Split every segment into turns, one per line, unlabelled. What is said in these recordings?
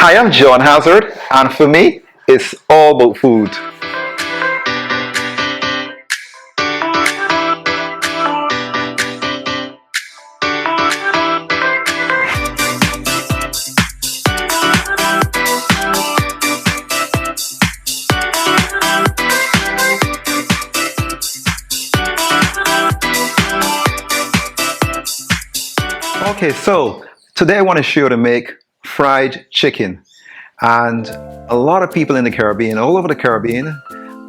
Hi, I'm John Hazzard, and for me, it's all about food. Okay, so today I want to show you how to make fried chicken. And a lot of people in the Caribbean, all over the Caribbean,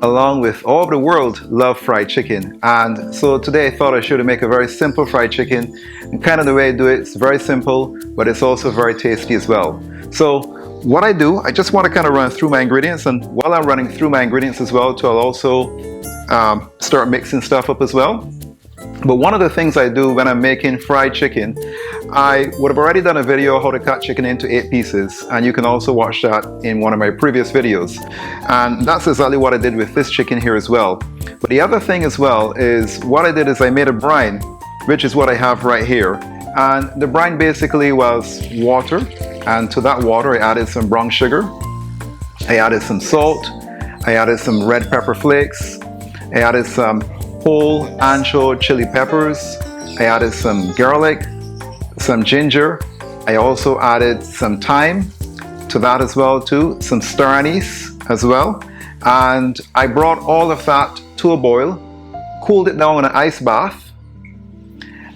along with all over the world, love fried chicken. And so today I thought I should make a very simple fried chicken. And kind of the way I do it, it's very simple, but it's also very tasty as well. So what I do, I just want to kind of run through my ingredients. And while I'm running through my ingredients as well, I'll also start mixing stuff up as well. But one of the things I do when I'm making fried chicken, I would have already done a video how to cut chicken into 8 pieces, and you can also watch that in one of my previous videos. And that's exactly what I did with this chicken here as well. But the other thing as well is what I did is I made a brine, which is what I have right here. And the brine basically was water, and to that water I added some brown sugar, I added some salt, I added some red pepper flakes, I added some whole ancho chili peppers, I added some garlic, some ginger, I also added some thyme to that as well too, some Star Anise as well, and I brought all of that to a boil, cooled it down in an ice bath,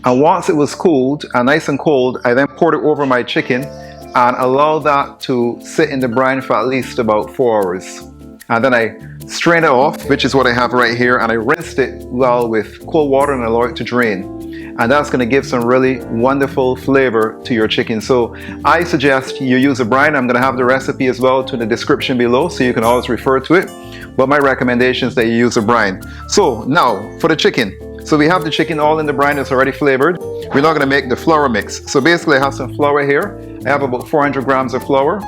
and once it was cooled and nice and cold, I then poured it over my chicken and allowed that to sit in the brine for at least about 4 hours. And then I strained it off, which is what I have right here, and I rinsed it well with cold water and allow it to drain. And that's going to give some really wonderful flavor to your chicken. So I suggest you use a brine. I'm going to have the recipe as well to the description below, so you can always refer to it. But my recommendation is that you use a brine. So now for the chicken. So we have the chicken all in the brine, it's already flavored. We're not going to make the flour mix. So basically I have some flour here. I have about 400 grams of flour.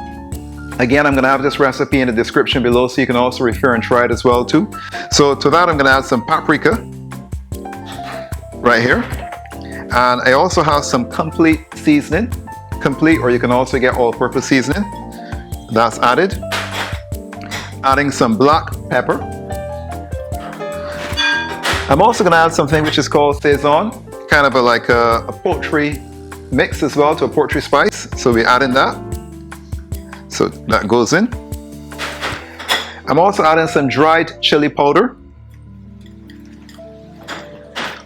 Again, I'm going to have this recipe in the description below, so you can also refer and try it as well too. So to that I'm going to add some paprika right here. And I also have some complete seasoning. Complete, or you can also get all-purpose seasoning. That's added. Adding some black pepper. I'm also going to add something which is called saison, kind of like a poultry mix as well, to a poultry spice. So we add in that. So that goes in. I'm also adding some dried chili powder.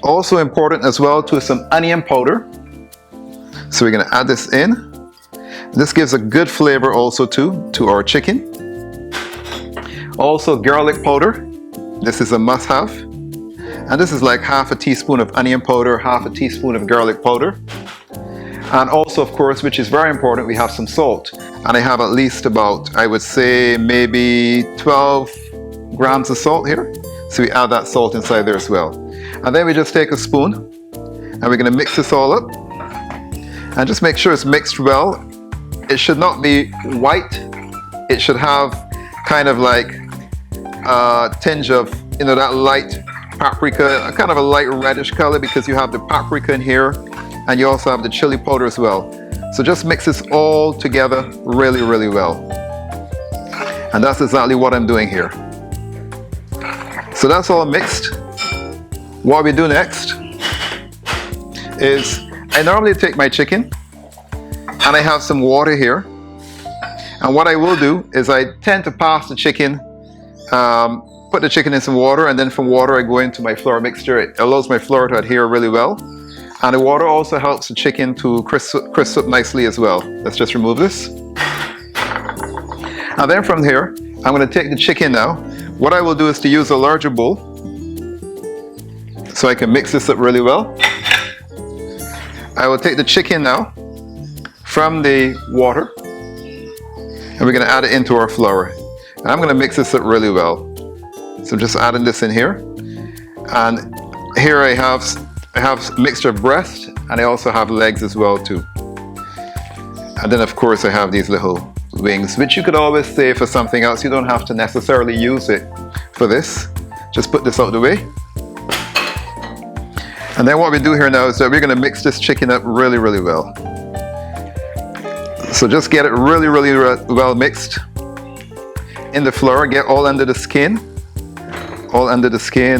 Also important as well to some onion powder. So we're going to add this in. This gives a good flavor also to our chicken. Also garlic powder. This is a must-have. And this is like half a teaspoon of onion powder, half a teaspoon of garlic powder. And also, of course, which is very important, we have some salt. And I have at least about, I would say, maybe 12 grams of salt here. So we add that salt inside there as well. And then we just take a spoon and we're going to mix this all up. And just make sure it's mixed well. It should not be white. It should have kind of like a tinge of, that light paprika, kind of a light reddish color, because you have the paprika in here and you also have the chili powder as well. So just mix this all together really, really well. And that's exactly what I'm doing here. So that's all mixed. What we do next is I normally take my chicken and I have some water here. And what I will do is I tend to pass the chicken, put the chicken in some water, and then from water I go into my flour mixture. It allows my flour to adhere really well. And the water also helps the chicken to crisp up nicely as well. Let's just remove this. And then from here, I'm going to take the chicken now. What I will do is to use a larger bowl, so I can mix this up really well. I will take the chicken now from the water, and we're going to add it into our flour. And I'm going to mix this up really well. So I'm just adding this in here. And here I have a mixture of breast, and I also have legs as well too. And then of course I have these little wings, which you could always save for something else. You don't have to necessarily use it for this. Just put this out of the way. And then what we do here now is that we're going to mix this chicken up really, really well. So just get it really well mixed in the flour. Get all under the skin,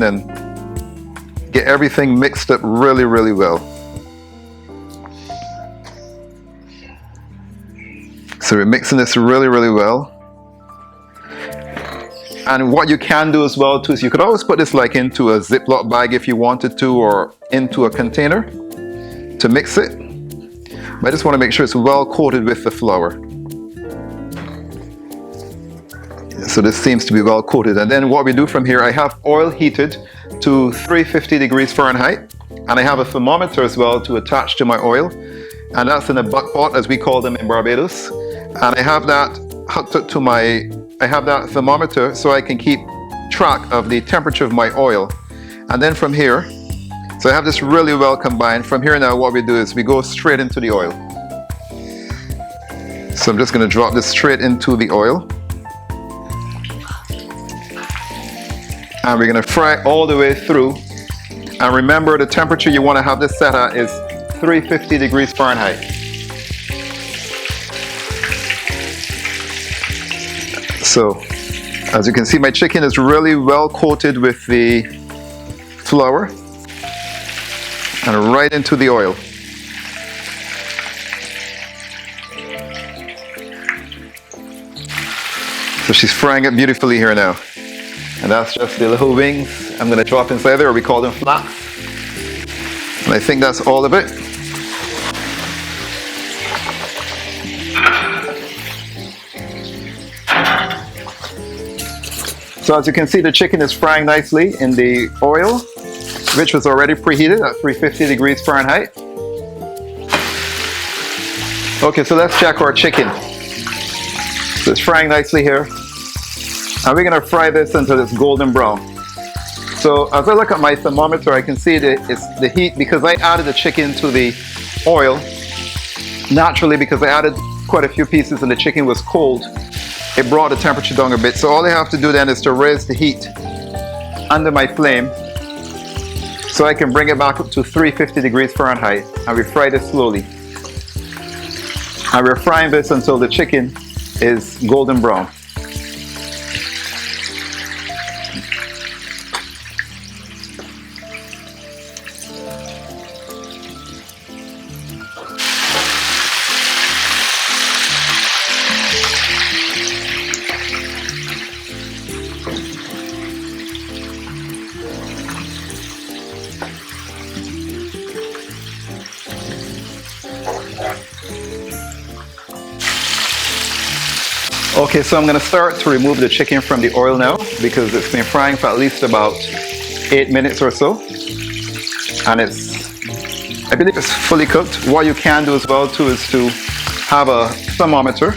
and get everything mixed up really well. So we're mixing this really well. And what you can do as well too is you could always put this like into a Ziploc bag if you wanted to, or into a container to mix it. But I just want to make sure it's well coated with the flour. So this seems to be well coated. And then what we do from here, I have oil heated to 350 degrees Fahrenheit. And I have a thermometer as well to attach to my oil. And that's in a buck pot, as we call them in Barbados. And I have that hooked up to I have that thermometer so I can keep track of the temperature of my oil. And then from here, so I have this really well combined. From here now, what we do is we go straight into the oil. So I'm just going to drop this straight into the oil. And we're going to fry all the way through. And remember, the temperature you want to have this set at is 350 degrees Fahrenheit. So, as you can see, my chicken is really well coated with the flour and right into the oil. So she's frying it beautifully here now. And that's just the little wings I'm going to drop inside there, or we call them flaps. And I think that's all of it. So as you can see, the chicken is frying nicely in the oil, which was already preheated at 350 degrees Fahrenheit. Okay, so let's check our chicken. So it's frying nicely here. And we're going to fry this until it's golden brown. So as I look at my thermometer, I can see that it's the heat, because I added the chicken to the oil. Naturally, because I added quite a few pieces and the chicken was cold, it brought the temperature down a bit. So all I have to do then is to raise the heat under my flame so I can bring it back up to 350 degrees Fahrenheit, and we fry this slowly. And we're frying this until the chicken is golden brown. Okay, so I'm going to start to remove the chicken from the oil now, because it's been frying for at least about 8 minutes or so. And I believe it's fully cooked. What you can do as well too is to have a thermometer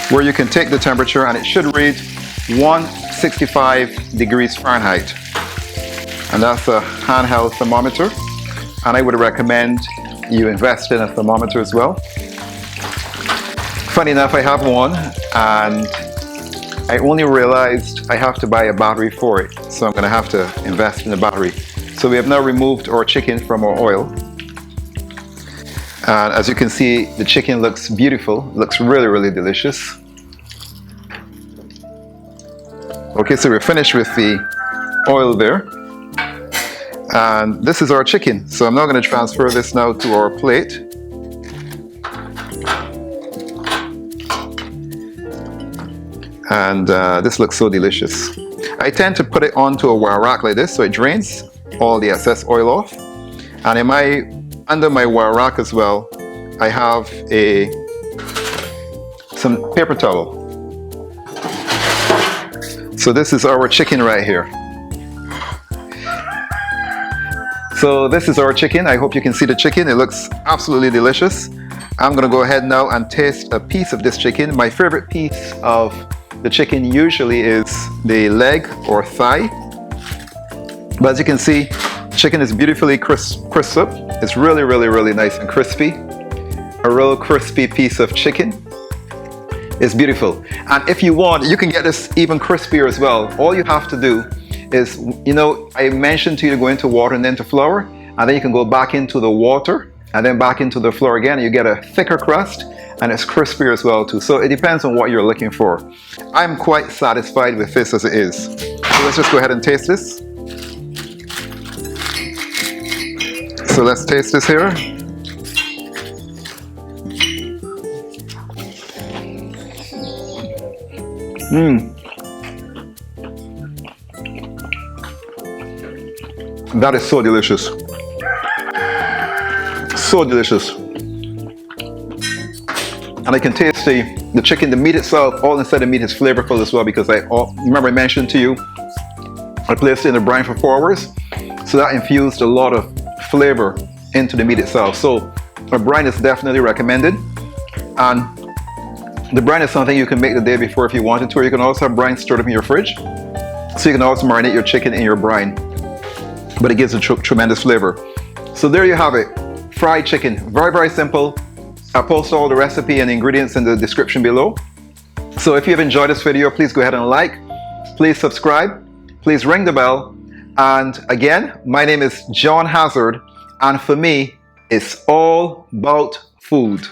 where you can take the temperature, and it should read 165 degrees Fahrenheit. And that's a handheld thermometer. And I would recommend you invest in a thermometer as well. Funny enough, I have one, and I only realized I have to buy a battery for it. So I'm going to have to invest in a battery. So we have now removed our chicken from our oil. And as you can see, the chicken looks beautiful. It looks really delicious. Okay, so we're finished with the oil there. And this is our chicken. So I'm now going to transfer this now to our plate. And this looks so delicious. I tend to put it onto a wire rack like this so it drains all the excess oil off. And under my wire rack as well, I have some paper towel. So this is our chicken right here. So this is our chicken. I hope you can see the chicken. It looks absolutely delicious. I'm gonna go ahead now and taste a piece of this chicken. My favorite piece of the chicken usually is the leg or thigh. But as you can see, chicken is beautifully crisp up. It's really nice and crispy. A real crispy piece of chicken. It's beautiful. And if you want, you can get this even crispier as well. All you have to do is, I mentioned to you to go into water and then to flour, and then you can go back into the water and then back into the flour again, you get a thicker crust, and it's crispier as well too. So it depends on what you're looking for. I'm quite satisfied with this as it is. So let's just go ahead and taste this. So let's taste this here. That is so delicious. So delicious. And I can taste the chicken, the meat itself, all inside the meat is flavorful as well, because remember I mentioned to you, I placed it in the brine for 4 hours. So that infused a lot of flavor into the meat itself. So a brine is definitely recommended. And the brine is something you can make the day before if you wanted to, or you can also have brine stored up in your fridge. So you can also marinate your chicken in your brine. But it gives a tremendous flavor. So there you have it. Fried chicken. Very, very simple. I'll post all the recipe and ingredients in the description below. So if you've enjoyed this video, please go ahead and like. Please subscribe. Please ring the bell. And again, my name is John Hazzard. And for me, it's all about food.